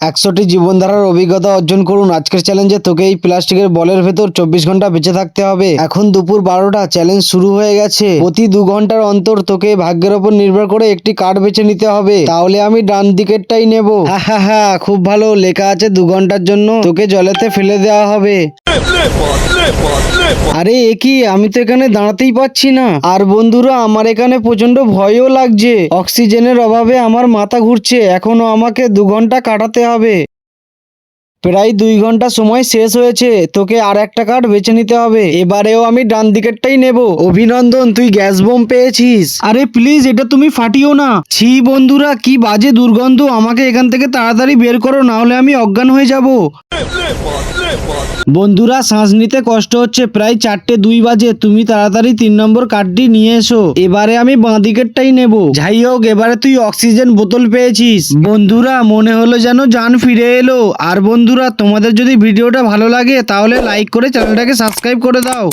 100টি জীবনধারার অভিজ্ঞতা অর্জন করুন। আজকের চ্যালেঞ্জে তোকে এই প্লাস্টিকের বলের ভেতর 24 ঘন্টা বেঁচে থাকতে হবে। এখন দুপুর 12টা, চ্যালেঞ্জ শুরু হয়ে গেছে। প্রতি 2 ঘন্টার অন্তর তোকে ভাগ্যের ওপর নির্ভর করে একটি কার্ড বেছে নিতে হবে। তাহলে আমি ডান দিকেরটাই নেব। হ্যাঁ, খুব ভালো। লেখা আছে 2 ঘন্টার জন্য তোকে জলেতে ফেলে দেওয়া হবে। আরে এ কি, আমি তো এখানে দাঁড়াতেই পাচ্ছি না। আর বন্ধুরা, আমার এখানে প্রচন্ড ভয়ও লাগছে। অক্সিজেনের অভাবে আমার মাথা ঘুরছে। এখনো আমাকে 2 ঘন্টা কাটাতে হবে। প্রায় 2 ঘন্টা সময় শেষ হয়েছে। তোকে আর একটা কার্ড বেছে নিতে হবে। এবারেও আমি ডান দিকেরটাই নেব। অভিনন্দন, তুই গ্যাস বোম পেয়েছিস। আরে প্লিজ, এটা তুমি ফাটিও না। ছি বন্ধুরা, কি বাজে দুর্গন্ধ। আমাকে এখান থেকে তাড়াতাড়ি বের করো, না হলে আমি অজ্ঞান হয়ে যাব। বন্ধুরা, শ্বাস নিতে কষ্ট হচ্ছে। প্রায় 4:02 বাজে। তুমি তাড়াতাড়ি 3 নম্বর কার্ডটি নিয়ে এসো। এবারে আমি বাঁ দিকেরটাই নেব। যাই হোক, এবারে তুই অক্সিজেন বোতল পেয়েছিস। বন্ধুরা, মনে হলো যেন জান ফিরে এলো। আর বন্ধুরা, তোমাদের যদি ভিডিওটা ভালো লাগে তাহলে লাইক করে চ্যানেলটাকে সাবস্ক্রাইব করে দাও।